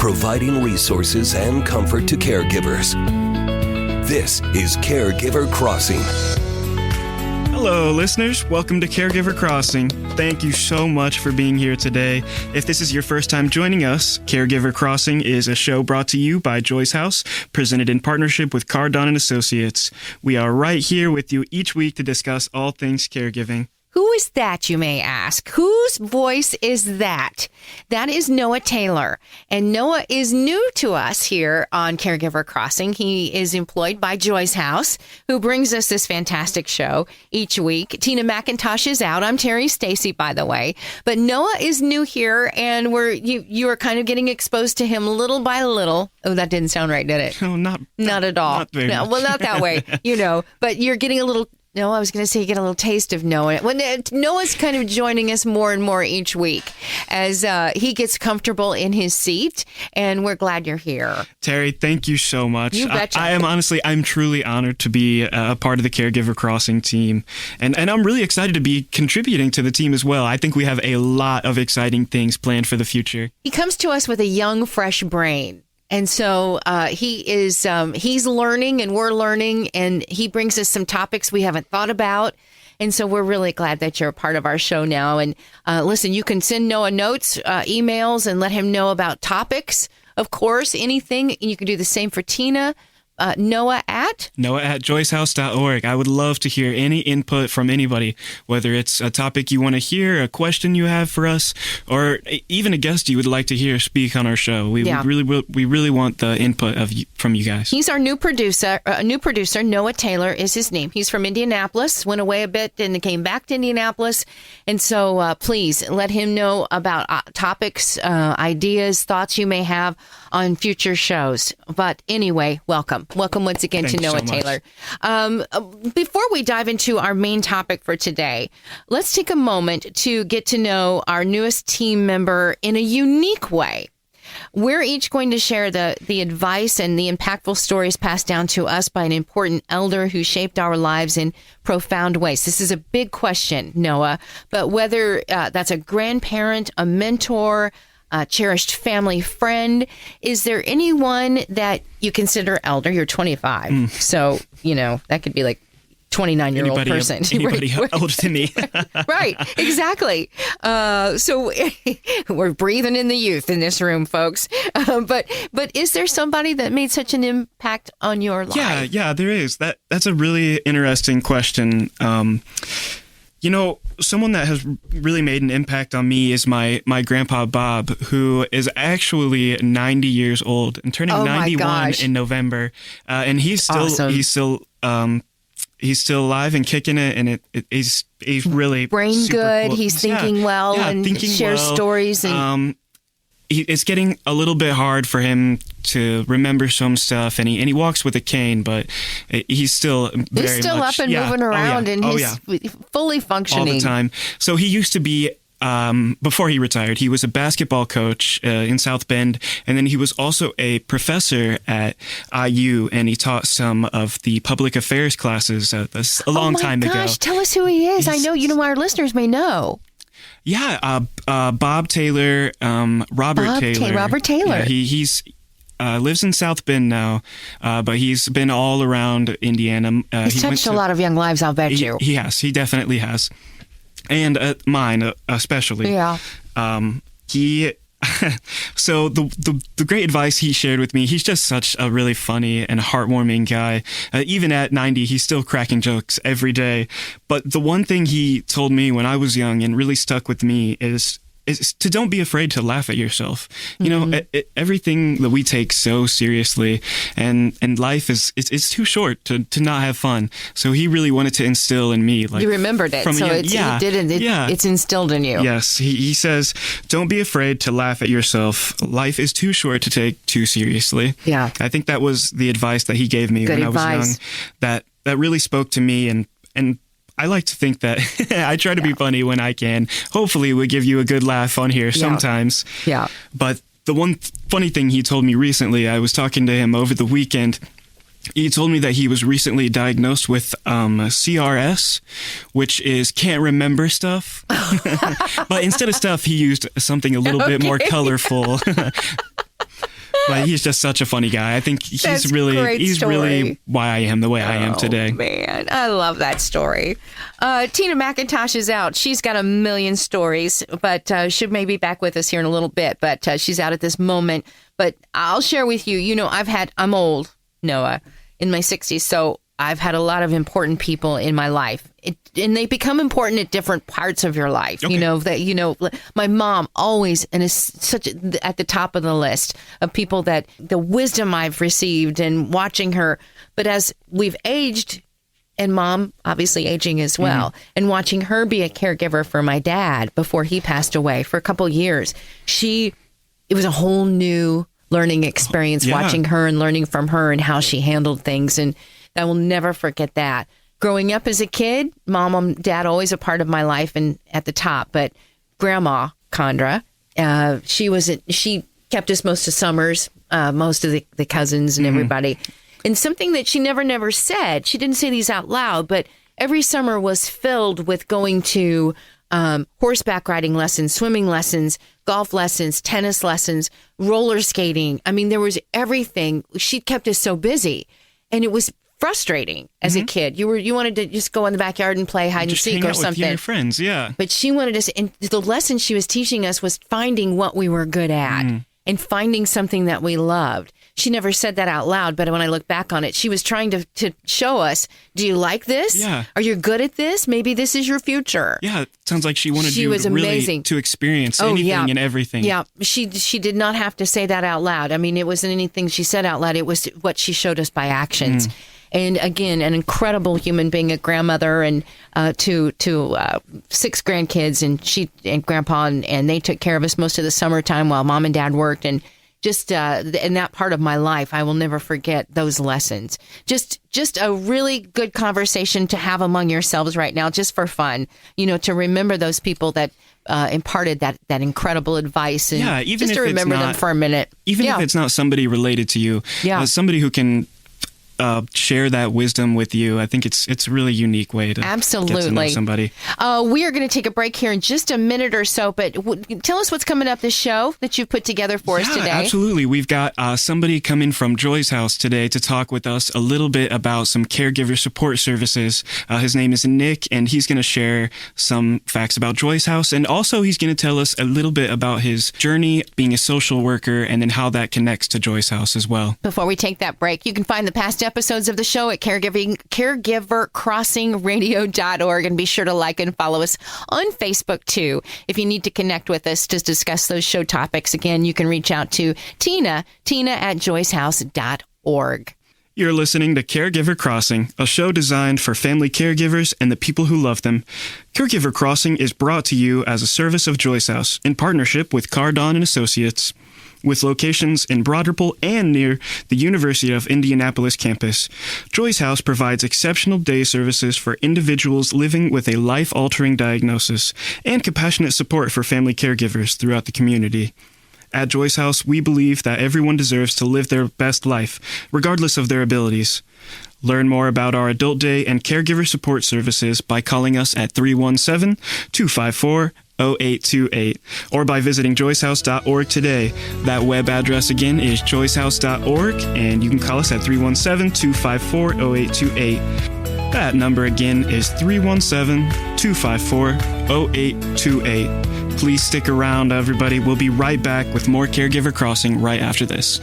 providing resources and comfort to caregivers. This is Caregiver Crossing. Hello, listeners. Welcome to Caregiver Crossing. Thank you so much for being here today. If this is your first time joining us, Caregiver Crossing is a show brought to you by Joy's House, presented in partnership with Cardon & Associates. We are right here with you each week to discuss all things caregiving. Who is that, you may ask? Whose voice is that? That is Noah Taylor. And Noah is new to us here on Caregiver Crossing. He is employed by Joy's House, who brings us this fantastic show each week. Tina McIntosh is out. I'm Terry Stacy, by the way. But Noah is new here, and you are kind of getting exposed to him little by little. Oh, that didn't sound right, did it? No, not at all. Not very much. Well, not that way, but you're getting a little... No, I was going to say you get a little taste of Noah. Well, Noah's kind of joining us more and more each week as he gets comfortable in his seat, and we're glad you're here. Terry, thank you so much. You betcha. I'm truly honored to be a part of the Caregiver Crossing team, and I'm really excited to be contributing to the team as well. I think we have a lot of exciting things planned for the future. He comes to us with a young, fresh brain. And so he's learning and we're learning, and he brings us some topics we haven't thought about. And so we're really glad that you're a part of our show now. And listen, you can send Noah notes, emails, and let him know about topics. Of course, anything. You can do the same for Tina. Noah at joyshouse.org. I would love to hear any input from anybody, whether it's a topic you want to hear, a question you have for us, or even a guest you would like to hear speak on our show. We really want the input from you guys. He's our new producer. Noah Taylor is his name. He's from Indianapolis, went away a bit and came back to Indianapolis. And so please let him know about topics, ideas, thoughts you may have on future shows. But anyway, welcome. Welcome once again to Noah Taylor. Before we dive into our main topic for today, let's take a moment to get to know our newest team member in a unique way. We're each going to share the advice and the impactful stories passed down to us by an important elder who shaped our lives in profound ways. This is a big question, Noah, but whether that's a grandparent, a mentor, a cherished family friend, is there anyone that you consider elder? You're 25, so, that could be like 29-year-old person. Anybody older than me. Right, exactly. So we're breathing in the youth in this room, folks. But is there somebody that made such an impact on your life? Yeah, there is. That's a really interesting question. Someone that has really made an impact on me is my grandpa, Bob, who is actually 90 years old and turning 91 in November. And he's still awesome. He's still alive and kicking it, and he's really brain good. Cool. He's thinking well and shares stories. And it's getting a little bit hard for him to remember some stuff, and he walks with a cane, but he's still very still much, up and moving around, and he's fully functioning all the time. So he used to be. Before he retired, he was a basketball coach in South Bend, and then he was also a professor at IU, and he taught some of the public affairs classes a long time ago. Oh my gosh, tell us who he is. I know, our listeners may know. Yeah, Bob Taylor, Robert Taylor. Yeah, he's lives in South Bend now, but he's been all around Indiana. He's touched a lot of young lives, I'll bet you. He has. He definitely has. And mine, especially. Yeah. So the great advice he shared with me, he's just such a really funny and heartwarming guy. Even at 90, he's still cracking jokes every day. But the one thing he told me when I was young and really stuck with me is to don't be afraid to laugh at yourself. Everything that we take so seriously, and life it's too short to not have fun. So he really wanted to instill in me, like, you remembered it, so it's instilled in you. Yes, he says, don't be afraid to laugh at yourself. Life is too short to take too seriously. Yeah, I think that was the advice that he gave me when I was young. That really spoke to me, and I like to think that I try to be funny when I can. Hopefully we give you a good laugh on here sometimes. Yeah. But the one funny thing he told me recently, I was talking to him over the weekend. He told me that he was recently diagnosed with CRS, which is can't remember stuff. But instead of stuff, he used something a little bit more colorful. But he's just such a funny guy. I think he's That's really story. why I am the way I am today. Man, I love that story. Tina McIntosh is out. She's got a million stories, but she may be back with us here in a little bit. But she's out at this moment. But I'll share with you. You know, I'm old, Noah, in my 60s, so I've had a lot of important people in my life, and they become important at different parts of your life. Okay. My mom always, and is at the top of the list of people that the wisdom I've received and watching her. But as we've aged, and Mom obviously aging as well, and watching her be a caregiver for my dad before he passed away for a couple years, it was a whole new learning experience watching her and learning from her and how she handled things. And I will never forget that. Growing up as a kid, Mom and Dad always a part of my life and at the top. But Grandma Condra, she kept us most of summers, most of the cousins and everybody. And something that she never said, she didn't say these out loud, but every summer was filled with going to horseback riding lessons, swimming lessons, golf lessons, tennis lessons, roller skating. I mean, there was everything. She kept us so busy, and it was frustrating as a kid. You wanted to just go in the backyard and play hide and seek or something. With your friends, yeah. But she wanted us, and the lesson she was teaching us was finding what we were good at and finding something that we loved. She never said that out loud, but when I look back on it, she was trying to show us, do you like this? Yeah. Are you good at this? Maybe this is your future. Yeah, it sounds like she wanted you was really amazing. to experience anything and everything. Yeah, she did not have to say that out loud. I mean, it wasn't anything she said out loud. It was what she showed us by actions. And again, an incredible human being, a grandmother, and to 6 grandkids, and she and Grandpa, and they took care of us most of the summertime while Mom and Dad worked. And just in that part of my life, I will never forget those lessons. Just a really good conversation to have among yourselves right now, just for fun. To remember those people that imparted that incredible advice, and even just to if remember it's not, them for a minute. Even if it's not somebody related to you, somebody who can share that wisdom with you. I think it's a really unique way to get to know somebody. We are going to take a break here in just a minute or so, but tell us what's coming up this show that you've put together for us today. Absolutely. We've got somebody coming from Joy's house today to talk with us a little bit about some caregiver support services. His name is Nyc, and he's going to share some facts about Joy's house, and also he's going to tell us a little bit about his journey being a social worker and then how that connects to Joy's house as well. Before we take that break, you can find the past episodes of the show at caregivercrossingradio.org, and be sure to like and follow us on Facebook too. If you need to connect with us to discuss those show topics, again, you can reach out to Tina at joycehouse.org. You're listening to Caregiver Crossing, a show designed for family caregivers and the people who love them. Caregiver Crossing is brought to you as a service of Joy's House in partnership with Cardon and Associates. With locations in Broad Ripple and near the University of Indianapolis campus, Joy's House provides exceptional day services for individuals living with a life-altering diagnosis and compassionate support for family caregivers throughout the community. At Joy's House, we believe that everyone deserves to live their best life, regardless of their abilities. Learn more about our Adult Day and Caregiver Support Services by calling us at 317-254-0828 or by visiting joycehouse.org today. That web address again is joycehouse.org, and you can call us at 317-254-0828. That number again is 317-254-0828. Please stick around, everybody. We'll be right back with more Caregiver Crossing right after this.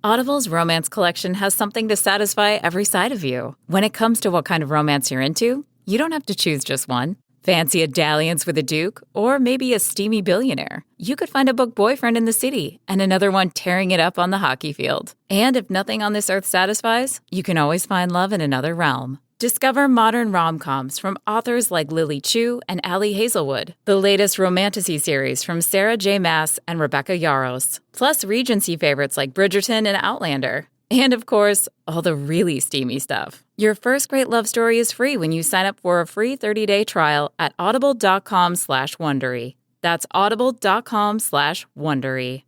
Audible's romance collection has something to satisfy every side of you. When it comes to what kind of romance you're into, you don't have to choose just one. Fancy a dalliance with a duke, or maybe a steamy billionaire. You could find a book boyfriend in the city and another one tearing it up on the hockey field. And if nothing on this earth satisfies, you can always find love in another realm. Discover modern rom-coms from authors like Lily Chu and Allie Hazelwood, the latest romantasy series from Sarah J. Maas and Rebecca Yarros, plus Regency favorites like Bridgerton and Outlander. And of course, all the really steamy stuff. Your first great love story is free when you sign up for a free 30-day trial at audible.com/Wondery. That's audible.com/Wondery.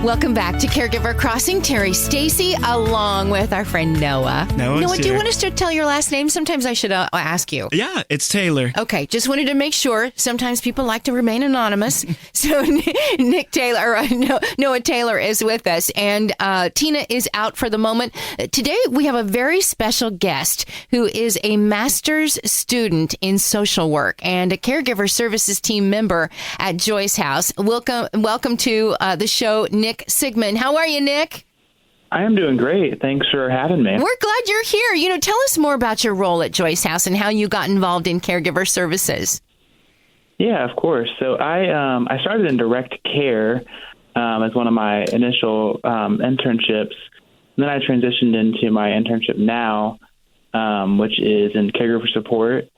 Welcome back to Caregiver Crossing. Terry Stacy, along with our friend Noah. Noah, do you want us to tell your last name? Sometimes I should ask you. Yeah, it's Taylor. Okay, just wanted to make sure. Sometimes people like to remain anonymous. So Noah Taylor is with us, and Tina is out for the moment. Today we have a very special guest who is a master's student in social work and a Caregiver Services team member at Joyce House. Welcome to the show, Nyc Sigmon. How are you, Nick? I am doing great. Thanks for having me. We're glad you're here. Tell us more about your role at Joyce House and how you got involved in caregiver services. Yeah, of course. So I started in direct care as one of my initial internships. And then I transitioned into my internship now, which is in caregiver support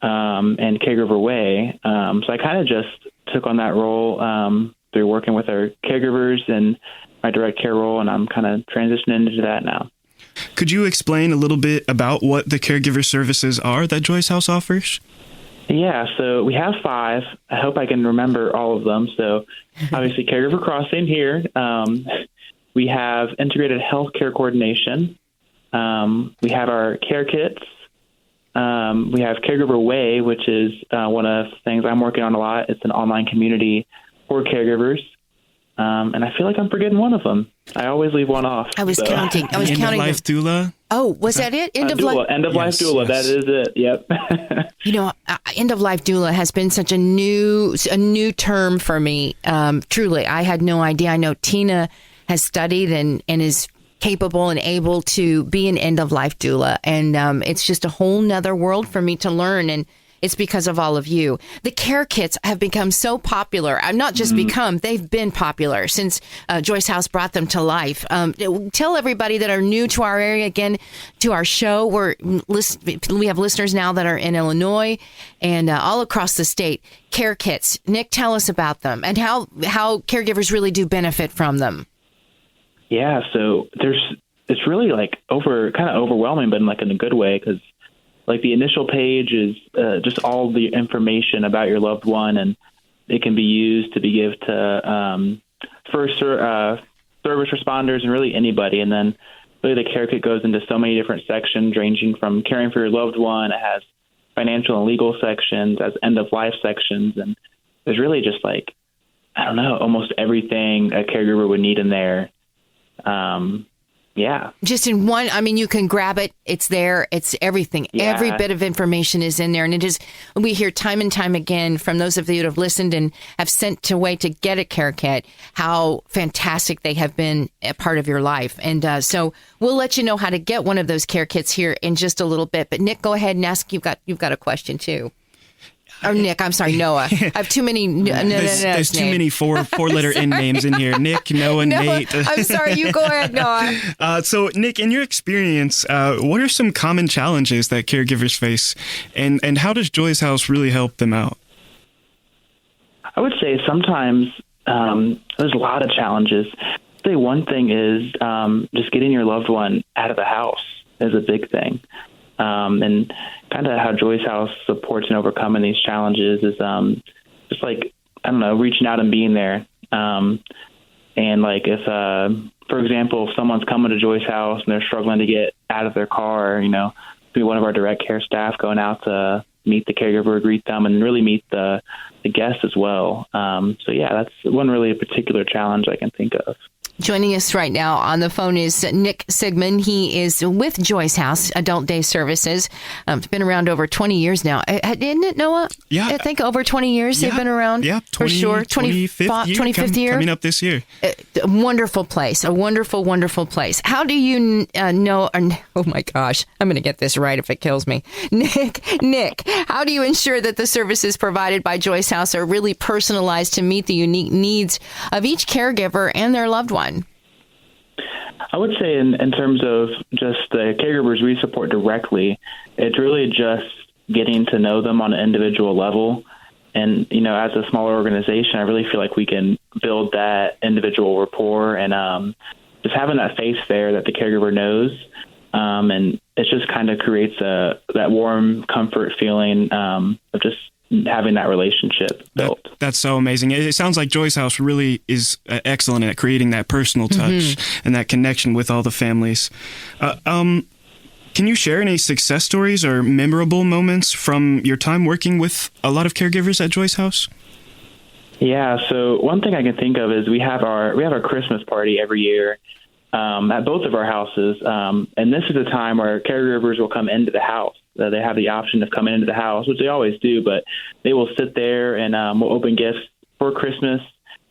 and caregiver way. So I kind of just took on that role through working with our caregivers and my direct care role, and I'm kind of transitioning into that now. Could you explain a little bit about what the caregiver services are that Joyce House offers? Yeah, so we have 5. I hope I can remember all of them. So obviously Caregiver Crossing here. We have integrated healthcare coordination. We have our care kits. We have Caregiver Way, which is one of the things I'm working on a lot. It's an online community for caregivers. And I feel like I'm forgetting one of them. I always leave one off. I was counting. End of life doula. Oh, was that it? End of life doula. Yes. That is it. Yep. End of life doula has been such a new term for me. Truly, I had no idea. I know Tina has studied and is capable and able to be an end of life doula, and it's just a whole nother world for me to learn. And it's because of all of you. The care kits have become so popular. Not just become, they've been popular since Joyce House brought them to life. Tell everybody that are new to our area, again, to our show. We have listeners now that are in Illinois and all across the state. Care kits. Nick, tell us about them and how caregivers really do benefit from them. Yeah, so it's really kind of overwhelming, but in a good way, because the initial page is just all the information about your loved one, and it can be used to be given to first service responders and really anybody. And then really the care kit goes into so many different sections, ranging from caring for your loved one. It has financial and legal sections, as end of life sections, and there's really just almost everything a caregiver would need in there. Yeah. Just in one, you can grab it. It's there. It's everything. Yeah. Every bit of information is in there. And we hear time and time again from those of you that have listened and have sent away to get a care kit, how fantastic they have been a part of your life. And so we'll let you know how to get one of those care kits here in just a little bit. But Nick, go ahead and ask. You've got a question too. Or Nick, I'm sorry, Noah. I have too many. There's too many four-letter N names in here. Nick, Noah, Nate. I'm sorry. You go ahead, Noah. So, Nick, in your experience, what are some common challenges that caregivers face, and how does Joyce House really help them out? I would say sometimes there's a lot of challenges. I'd say one thing is just getting your loved one out of the house is a big thing. And kind of how Joyce House supports and overcoming these challenges is just reaching out and being there. And if, for example, if someone's coming to Joyce House and they're struggling to get out of their car, be one of our direct care staff going out to meet the caregiver, greet them, and really meet the guests as well. That's one really particular challenge I can think of. Joining us right now on the phone is Nyc Sigmon. He is with Joyce House Adult Day Services. It's been around over 20 years now. Isn't it, Noah? Yeah. I think over 20 years they've been around. Yeah, for sure. 25th year. Coming up this year. A wonderful place. A wonderful, wonderful place. How do you know? Oh, my gosh. I'm going to get this right if it kills me. Nick, how do you ensure that the services provided by Joyce House are really personalized to meet the unique needs of each caregiver and their loved one? I would say in terms of just the caregivers we support directly, it's really just getting to know them on an individual level. And, as a smaller organization, I really feel like we can build that individual rapport and just having that face there that the caregiver knows. And it just kind of creates that warm comfort feeling of just having that relationship built. That's so amazing. It sounds like Joy's House really is excellent at creating that personal touch and that connection with all the families. Can you share any success stories or memorable moments from your time working with a lot of caregivers at Joy's House? Yeah, so one thing I can think of is we have our Christmas party every year at both of our houses, and this is a time where caregivers will come into the house. They have the option of coming into the house, which they always do, but they will sit there and we'll open gifts for Christmas,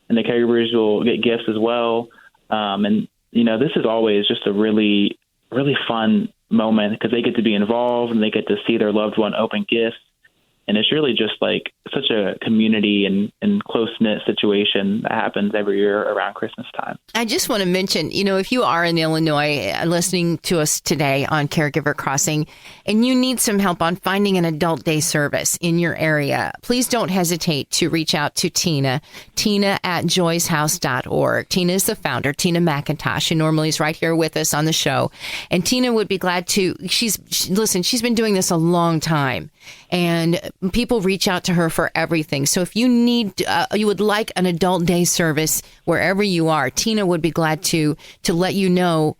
and the caregivers will get gifts as well. And, this is always just a really, really fun moment because they get to be involved and they get to see their loved one open gifts. And it's really just like such a community and close-knit situation that happens every year around Christmas time. I just want to mention, if you are in Illinois listening to us today on Caregiver Crossing and you need some help on finding an adult day service in your area, please don't hesitate to reach out to Tina at joyshouse.org. Tina is the founder, Tina McIntosh, who normally is right here with us on the show. And Tina would be glad to, she's been doing this a long time. And people reach out to her for everything. So if you need, you would like an adult day service wherever you are, Tina would be glad to let you know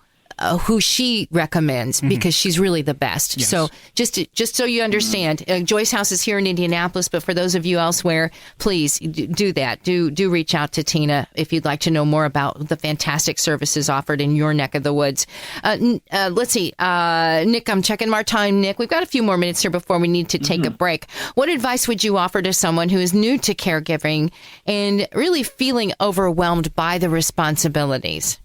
who she recommends because she's really the best. Yes. So just so you understand, Joy's House is here in Indianapolis, but for those of you elsewhere, please do that. Do reach out to Tina if you'd like to know more about the fantastic services offered in your neck of the woods. Let's see, Nick, I'm checking our time. Nick, we've got a few more minutes here before we need to take a break. What advice would you offer to someone who is new to caregiving and really feeling overwhelmed by the responsibilities?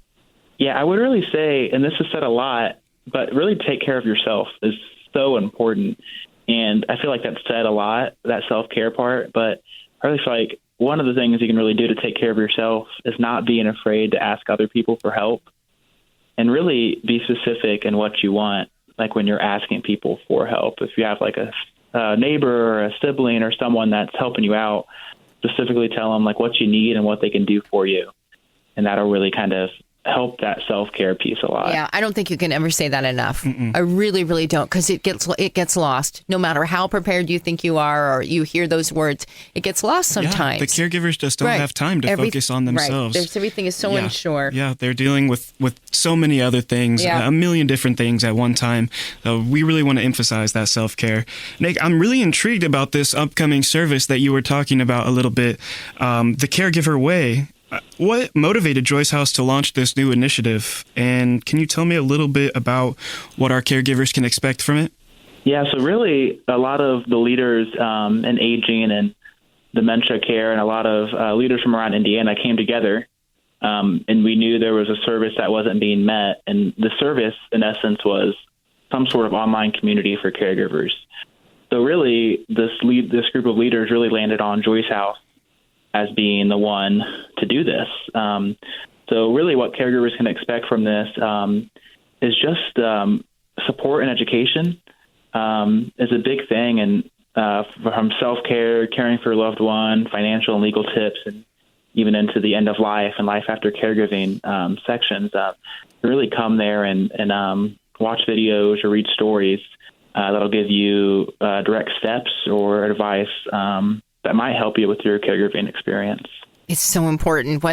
Yeah, I would really say, and this is said a lot, but really take care of yourself is so important. And I feel like that's said a lot, that self-care part, but I really feel like one of the things you can really do to take care of yourself is not being afraid to ask other people for help and really be specific in what you want, like when you're asking people for help. If you have like a neighbor or a sibling or someone that's helping you out, specifically tell them like what you need and what they can do for you. And that'll really kind of help that self-care piece a lot. Yeah, I don't think you can ever say that enough. I really, really don't, because it gets lost. No matter how prepared you think you are or you hear those words, it gets lost sometimes. Yeah, the caregivers just don't have time to focus on themselves. Right. Everything is so unsure. Yeah, they're dealing with so many other things, a million different things at one time. We really want to emphasize that self-care. Nick, I'm really intrigued about this upcoming service that you were talking about a little bit, the Caregiver Way. What motivated Joy's House to launch this new initiative? And can you tell me a little bit about what our caregivers can expect from it? Yeah, so really a lot of the leaders in aging and dementia care and a lot of leaders from around Indiana came together, and we knew there was a service that wasn't being met. And the service, in essence, was some sort of online community for caregivers. So really, this group of leaders really landed on Joy's House as being the one to do this. So really what caregivers can expect from this is just support and education is a big thing. And from self-care, caring for a loved one, financial and legal tips, and even into the end of life and life after caregiving sections, really come there and watch videos or read stories that'll give you direct steps or advice that might help you with your caregiving experience. It's so important.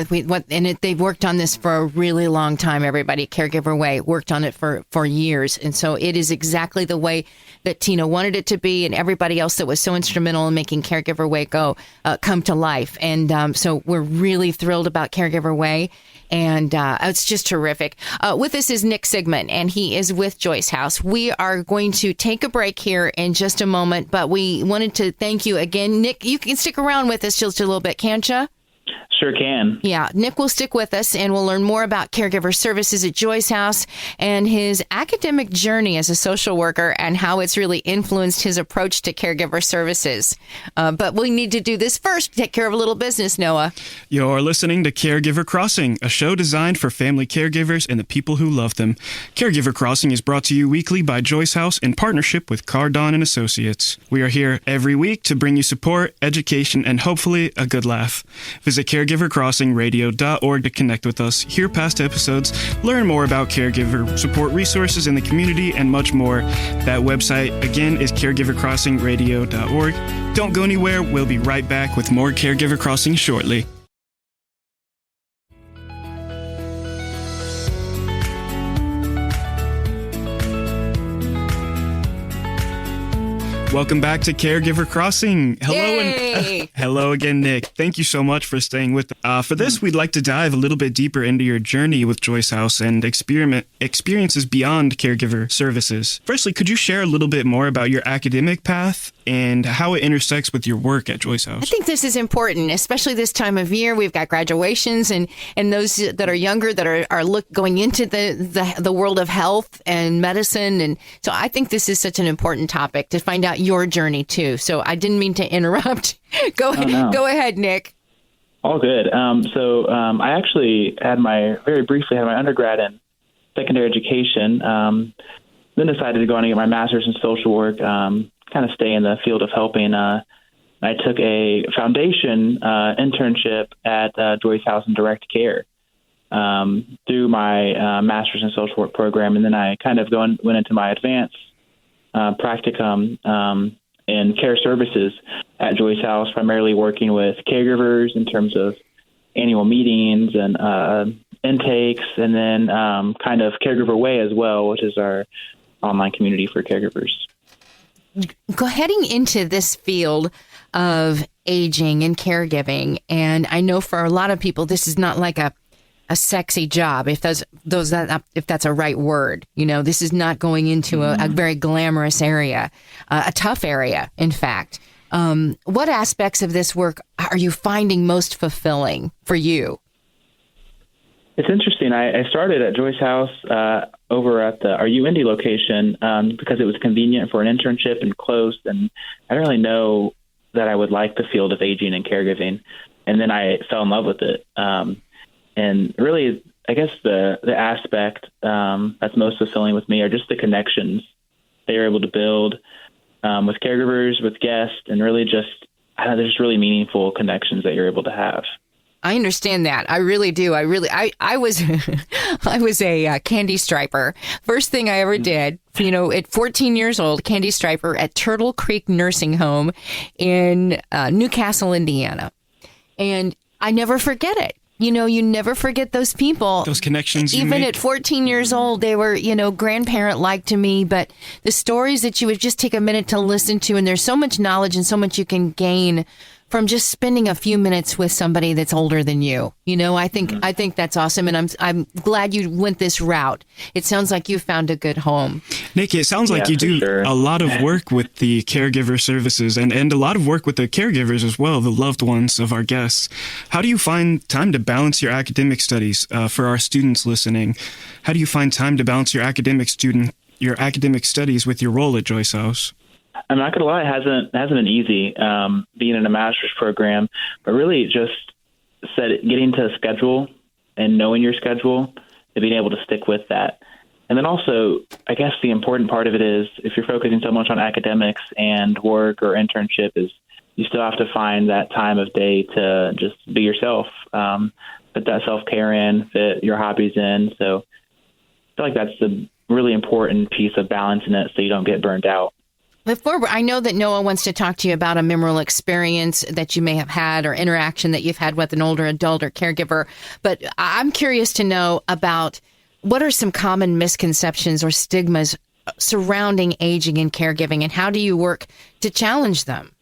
They've worked on this for a really long time. Everybody, Caregiver Way, worked on it for years. And so it is exactly the way that Tina wanted it to be, and everybody else that was so instrumental in making Caregiver Way come to life. And so we're really thrilled about Caregiver Way. And it's just terrific. With us is Nyc Sigmon, and he is with Joy's House. We are going to take a break here in just a moment, but we wanted to thank you again. Nyc, you can stick around with us just a little bit, can't you? Sure can. Yeah, Nyc will stick with us, and we'll learn more about caregiver services at Joy's House and his academic journey as a social worker and how it's really influenced his approach to caregiver services. But we need to do this first. Take care of a little business, Noah. You're listening to Caregiver Crossing, a show designed for family caregivers and the people who love them. Caregiver Crossing is brought to you weekly by Joy's House in partnership with Cardon and Associates. We are here every week to bring you support, education, and hopefully a good laugh. Visit Visit caregivercrossingradio.org to connect with us, hear past episodes, learn more about caregiver support resources in the community, and much more. That website, again, is caregivercrossingradio.org. Don't go anywhere. We'll be right back with more Caregiver Crossing shortly. Welcome back to Caregiver Crossing. Hello, and hello again, Nick. Thank you so much for staying with us. For this, we'd like to dive a little bit deeper into your journey with Joyce House and experiences beyond caregiver services. Firstly, could you share a little bit more about your academic path and how it intersects with your work at Joyce House? I think this is important, especially this time of year. We've got graduations and those that are younger that are going into the world of health and medicine. And so I think this is such an important topic to find out your journey too. So I didn't mean to interrupt. Go ahead, Nick. All good. I actually very briefly had my undergrad in secondary education, then decided to go on and get my master's in social work, kind of stay in the field of helping. I took a foundation internship at Joyce House in direct care through my master's in social work program, and then I kind of went into my advanced practicum in care services at Joyce House, primarily working with caregivers in terms of annual meetings and intakes, and then kind of Caregiver Way as well, which is our online community for caregivers. Heading into this field of aging and caregiving, and I know for a lot of people, this is not like a sexy job, if that's a right word. This is not going into a very glamorous area, a tough area, in fact. What aspects of this work are you finding most fulfilling for you? It's interesting. I started at Joyce House over at our UIndy location because it was convenient for an internship and close, and I didn't really know that I would like the field of aging and caregiving, and then I fell in love with it. And really, I guess the aspect that's most fulfilling with me are just the connections they are able to build with caregivers, with guests, and really there's just really meaningful connections that you're able to have. I understand that. I really do. I was I was a candy striper. First thing I ever did, at 14 years old, candy striper at Turtle Creek Nursing Home in Newcastle, Indiana. And I never forget it. You never forget those people. Those connections you Even make. at 14 years old, they were, grandparent-like to me. But the stories that you would just take a minute to listen to, and there's so much knowledge and so much you can gain from just spending a few minutes with somebody that's older than you. I think that's awesome, and I'm glad you went this route. It sounds like you found a good home. Nick, it sounds like you do a lot of work with the caregiver services and a lot of work with the caregivers as well, the loved ones of our guests. How do you find time to balance your academic studies for our students listening? How do you find time to balance your academic studies with your role at Joyce House? I'm not going to lie, it hasn't been easy being in a master's program, but really just getting to a schedule and knowing your schedule and being able to stick with that. And then also, I guess the important part of it is if you're focusing so much on academics and work or internship is you still have to find that time of day to just be yourself, put that self-care in, fit your hobbies in. So I feel like that's the really important piece of balancing it so you don't get burned out. I know that Noah wants to talk to you about a memorable experience that you may have had or interaction that you've had with an older adult or caregiver, but I'm curious to know about what are some common misconceptions or stigmas surrounding aging and caregiving, and how do you work to challenge them?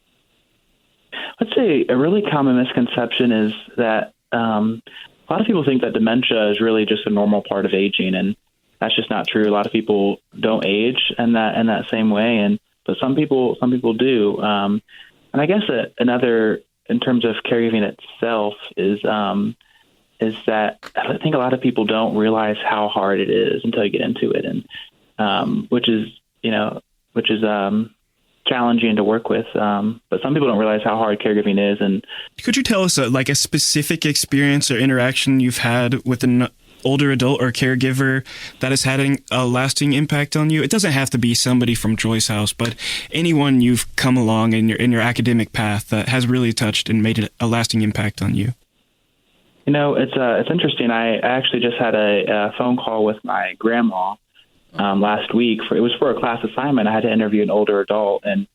I'd say a really common misconception is that a lot of people think that dementia is really just a normal part of aging, and that's just not true. A lot of people don't age in that same way, but some people do. And I guess another, in terms of caregiving itself, is that I think a lot of people don't realize how hard it is until you get into it, and which is challenging to work with. But some people don't realize how hard caregiving is. And could you tell us a specific experience or interaction you've had with an older adult or caregiver that has had a lasting impact on you? It doesn't have to be somebody from Joyce House, but anyone you've come along in your academic path that has really touched and made a lasting impact on you. It's interesting. I actually just had a phone call with my grandma last week. It was for a class assignment. I had to interview an older adult, and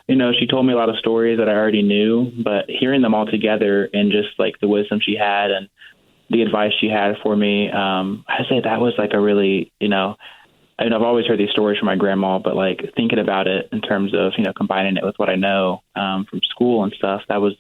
she told me a lot of stories that I already knew, but hearing them all together and just like the wisdom she had and the advice she had for me, I say that was like a really, I've always heard these stories from my grandma, but like thinking about it in terms of, combining it with what I know from school and stuff, that was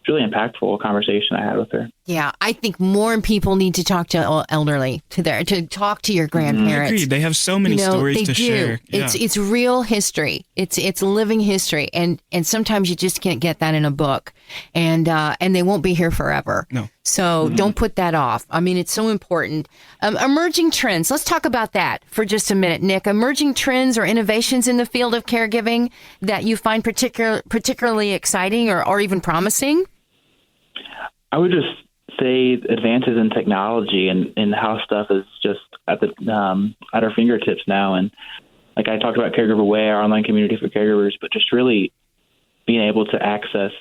really impactful conversation I had with her. Yeah, I think more people need to talk to elderly, to talk to your grandparents. Agreed. They have so many stories to share. It's real history. It's living history, and sometimes you just can't get that in a book, and they won't be here forever. No. So don't put that off. I mean, it's so important. Emerging trends. Let's talk about that for just a minute, Nyc. Emerging trends or innovations in the field of caregiving that you find particularly exciting or even promising? I would just say advances in technology and how stuff is just at our fingertips now. And like I talked about Caregiver Way, our online community for caregivers, but just really being able to access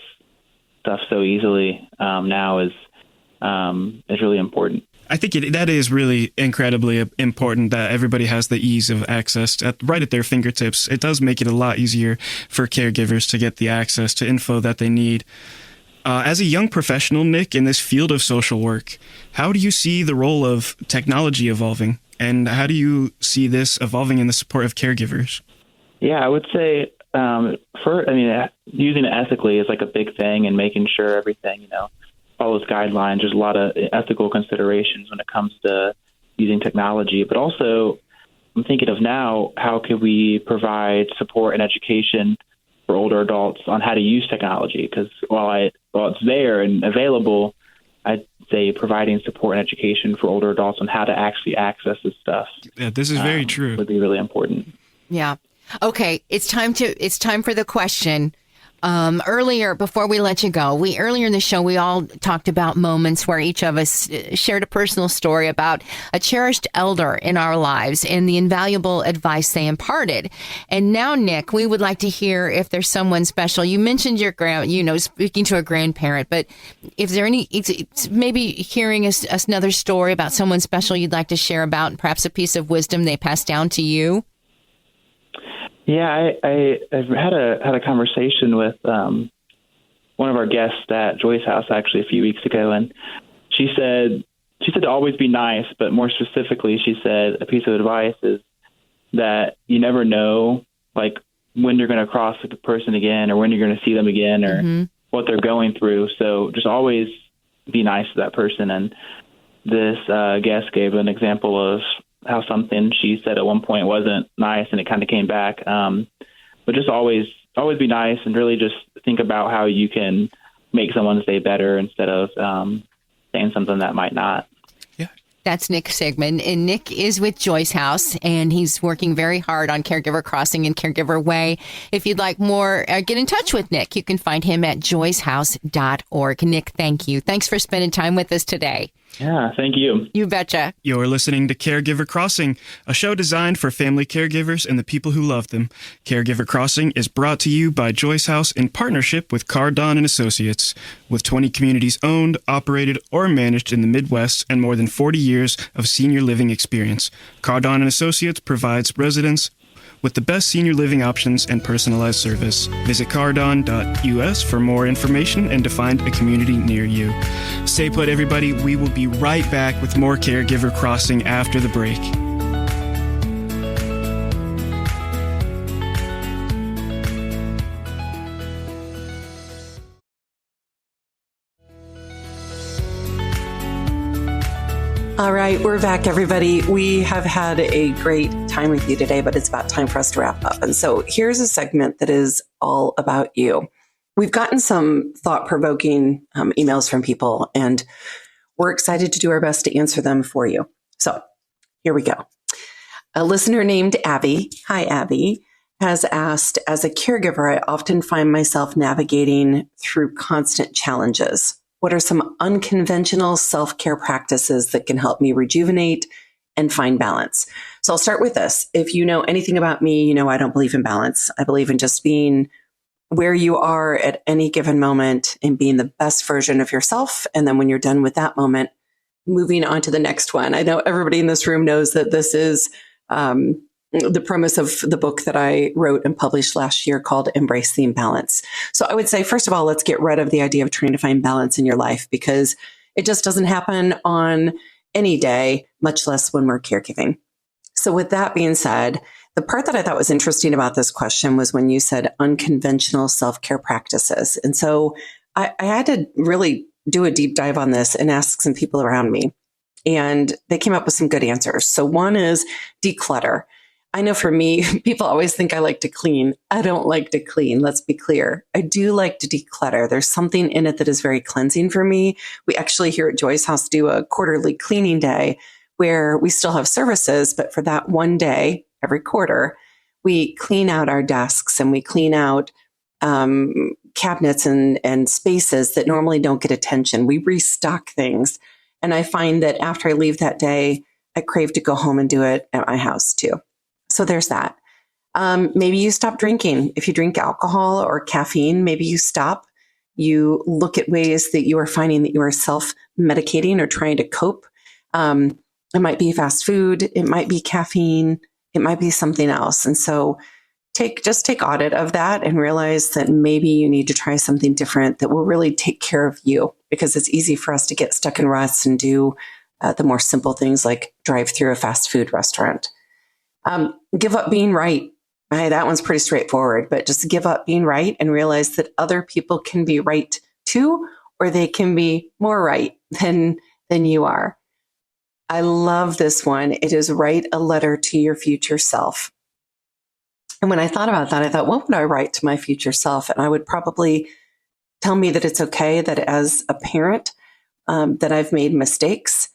stuff so easily now is really important. I think that is really incredibly important that everybody has the ease of access right at their fingertips. It does make it a lot easier for caregivers to get the access to info that they need. As a young professional, Nyc, in this field of social work, how do you see the role of technology evolving? And how do you see this evolving in the support of caregivers? Yeah, I would say, using it ethically is like a big thing, and making sure everything, follows guidelines. There's a lot of ethical considerations when it comes to using technology. But also, I'm thinking of now, how could we provide support and education for older adults on how to use technology? Because while it's there and available, I'd say providing support and education for older adults on how to actually access this stuff. Yeah, this is very true. Would be really important. Yeah. Okay. It's time for the question. Earlier, before we let you go, earlier in the show, we all talked about moments where each of us shared a personal story about a cherished elder in our lives and the invaluable advice they imparted. And now, Nyc, we would like to hear if there's someone special. You mentioned your speaking to a grandparent, but if there maybe hearing another story about someone special you'd like to share about, perhaps a piece of wisdom they passed down to you. Yeah, I've had a conversation with one of our guests at Joy's house actually a few weeks ago, and she said to always be nice, but more specifically, she said a piece of advice is that you never know, like, when you're going to cross the person again, or when you're going to see them again, or what they're going through. So just always be nice to that person. And this guest gave an example of how something she said at one point wasn't nice, and it kind of came back. But just always be nice, and really just think about how you can make someone's day better instead of saying something that might not. Yeah. That's Nyc Sigmon, and Nyc is with Joy's House, and he's working very hard on Caregiver Crossing and Caregiver Way. If you'd like more, get in touch with Nyc. You can find him at joyshouse.org. Nyc, thank you. Thanks for spending time with us today. Yeah, thank you. You betcha. You're listening to Caregiver Crossing, a show designed for family caregivers and the people who love them. Caregiver Crossing is brought to you by Joy's House in partnership with Cardon and Associates. With 20 communities owned, operated, or managed in the Midwest and more than 40 years of senior living experience, Cardon and Associates provides residents with the best senior living options and personalized service. Visit cardon.us for more information and to find a community near you. Stay put, everybody. We will be right back with more Caregiver Crossing after the break. All right, we're back, everybody. We have had a great time with you today, but it's about time for us to wrap up. And so here's a segment that is all about you. We've gotten some thought-provoking emails from people, and we're excited to do our best to answer them for you. So here we go. A listener named Abby, hi Abby, has asked, as a caregiver, I often find myself navigating through constant challenges. What are some unconventional self-care practices that can help me rejuvenate and find balance? So I'll start with this. If you know anything about me, you know I don't believe in balance. I believe in just being where you are at any given moment and being the best version of yourself. And then when you're done with that moment, moving on to the next one. I know everybody in this room knows that this is the premise of the book that I wrote and published last year called Embrace the Imbalance. So I would say, first of all, let's get rid of the idea of trying to find balance in your life, because it just doesn't happen on any day, much less when we're caregiving. So with that being said, the part that I thought was interesting about this question was when you said unconventional self-care practices. And so I had to really do a deep dive on this and ask some people around me. And they came up with some good answers. So one is declutter. I know for me, people always think I like to clean. I don't like to clean. Let's be clear. I do like to declutter. There's something in it that is very cleansing for me. We actually here at Joy's house do a quarterly cleaning day where we still have services, but for that one day every quarter, we clean out our desks and we clean out cabinets and spaces that normally don't get attention. We restock things. And I find that after I leave that day, I crave to go home and do it at my house too. So there's that. Maybe you stop drinking. If you drink alcohol or caffeine, maybe you stop. You look at ways that you are finding that you are self-medicating or trying to cope. It might be fast food. It might be caffeine. It might be something else. And so just take audit of that and realize that maybe you need to try something different that will really take care of you, because it's easy for us to get stuck in ruts and do the more simple things like drive through a fast food restaurant. Give up being right. That one's pretty straightforward, but just give up being right and realize that other people can be right too, or they can be more right than you are. I love this one. It is write a letter to your future self. And when I thought about that, I thought, what would I write to my future self? And I would probably tell me that it's okay that as a parent, that I've made mistakes.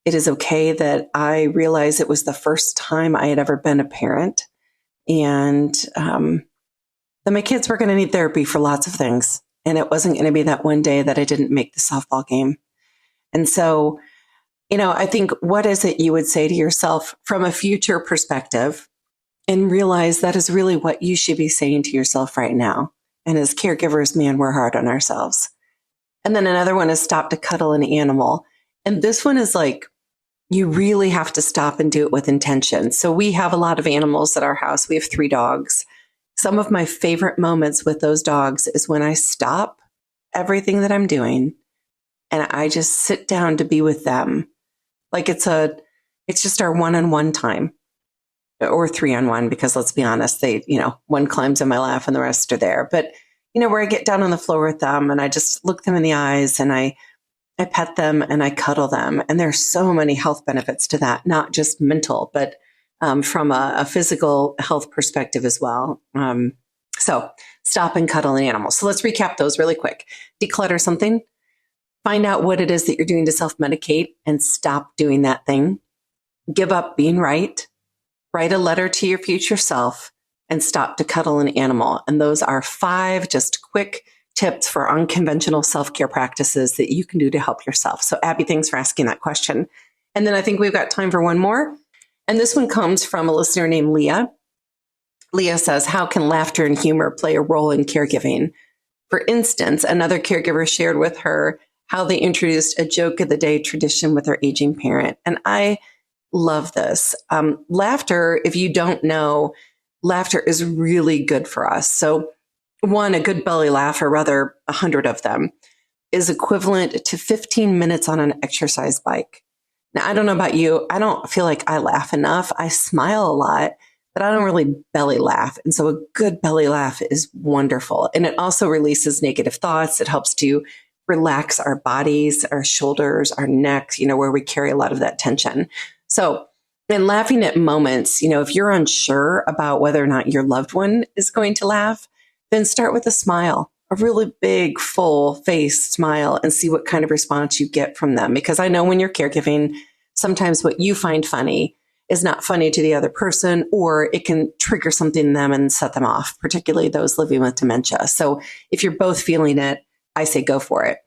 It is okay that I realize it was the first time I had ever been a parent. And that my kids were going to need therapy for lots of things. And it wasn't going to be that one day that I didn't make the softball game. And so, I think, what is it you would say to yourself from a future perspective, and realize that is really what you should be saying to yourself right now. And as caregivers, man, we're hard on ourselves. And then another one is stop to cuddle an animal. And this one is like, you really have to stop and do it with intention. So we have a lot of animals at our house. We have 3 dogs. Some of my favorite moments with those dogs is when I stop everything that I'm doing and I just sit down to be with them. Like it's just our one-on-one time, or 3-on-1, because let's be honest, they, one climbs in my lap and the rest are there. But, where I get down on the floor with them and I just look them in the eyes and I pet them and I cuddle them. And there's so many health benefits to that, not just mental, but from a physical health perspective as well. So stop and cuddle an animal. So let's recap those really quick. Declutter something. Find out what it is that you're doing to self-medicate and stop doing that thing. Give up being right. Write a letter to your future self and stop to cuddle an animal. And those are 5 just quick tips for unconventional self-care practices that you can do to help yourself. So Abby, thanks for asking that question. And then I think we've got time for one more. And this one comes from a listener named Leah. Leah says, how can laughter and humor play a role in caregiving? For instance, another caregiver shared with her how they introduced a joke of the day tradition with their aging parent. And I love this. Laughter, if you don't know, laughter is really good for us. So one, a good belly laugh, or rather 100 of them, is equivalent to 15 minutes on an exercise bike. Now, I don't know about you. I don't feel like I laugh enough. I smile a lot, but I don't really belly laugh. And so a good belly laugh is wonderful. And it also releases negative thoughts. It helps to relax our bodies, our shoulders, our necks, where we carry a lot of that tension. So, and laughing at moments, if you're unsure about whether or not your loved one is going to laugh, then start with a smile, a really big, full face smile, and see what kind of response you get from them. Because I know when you're caregiving, sometimes what you find funny is not funny to the other person, or it can trigger something in them and set them off, particularly those living with dementia. So if you're both feeling it, I say go for it.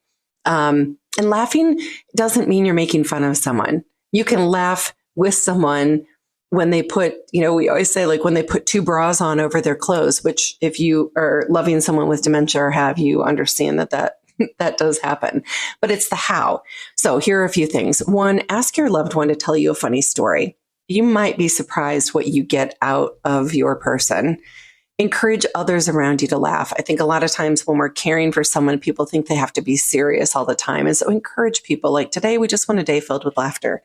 And laughing doesn't mean you're making fun of someone. You can laugh with someone when they put, we always say like when they put two bras on over their clothes, which if you are loving someone with dementia or have, you understand that that does happen, but it's the how. So here are a few things. One, ask your loved one to tell you a funny story. You might be surprised what you get out of your person. Encourage others around you to laugh. I think a lot of times when we're caring for someone, people think they have to be serious all the time. And so encourage people like today, we just want a day filled with laughter.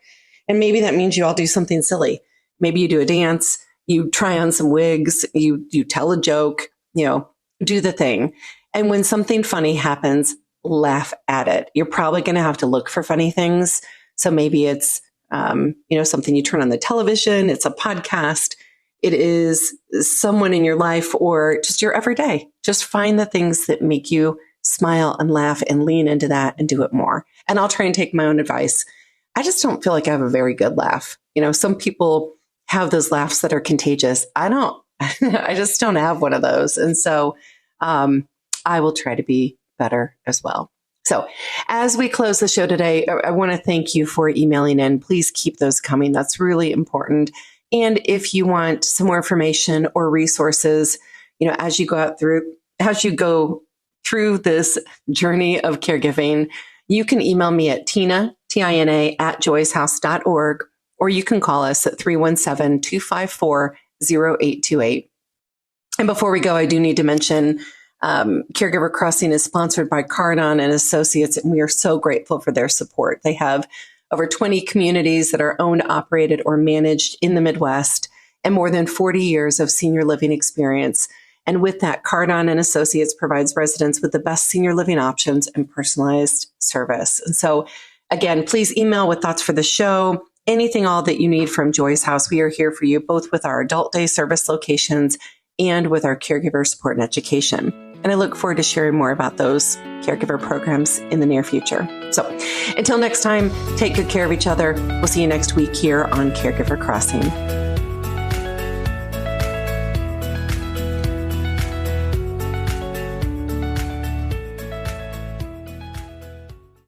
And maybe that means you all do something silly. Maybe you do a dance, you try on some wigs, you tell a joke, do the thing. And when something funny happens, laugh at it. You're probably going to have to look for funny things. So maybe it's, something you turn on the television, it's a podcast, it is someone in your life or just your everyday. Just find the things that make you smile and laugh and lean into that and do it more. And I'll try and take my own advice. I just don't feel like I have a very good laugh. Some people have those laughs that are contagious. I don't, I just don't have one of those. And so, I will try to be better as well. So as we close the show today, I want to thank you for emailing in. Please keep those coming. That's really important. And if you want some more information or resources, as you go through this journey of caregiving, you can email me at Tina, Tina, @joyshouse.org, or you can call us at 317-254-0828. And before we go, I do need to mention Caregiver Crossing is sponsored by Cardon and Associates, and we are so grateful for their support. They have over 20 communities that are owned, operated, or managed in the Midwest, and more than 40 years of senior living experience. And with that, Cardon and Associates provides residents with the best senior living options and personalized service. And so, again, please email with thoughts for the show, anything all that you need from Joy's House. We are here for you, both with our adult day service locations and with our caregiver support and education. And I look forward to sharing more about those caregiver programs in the near future. So until next time, take good care of each other. We'll see you next week here on Caregiver Crossing.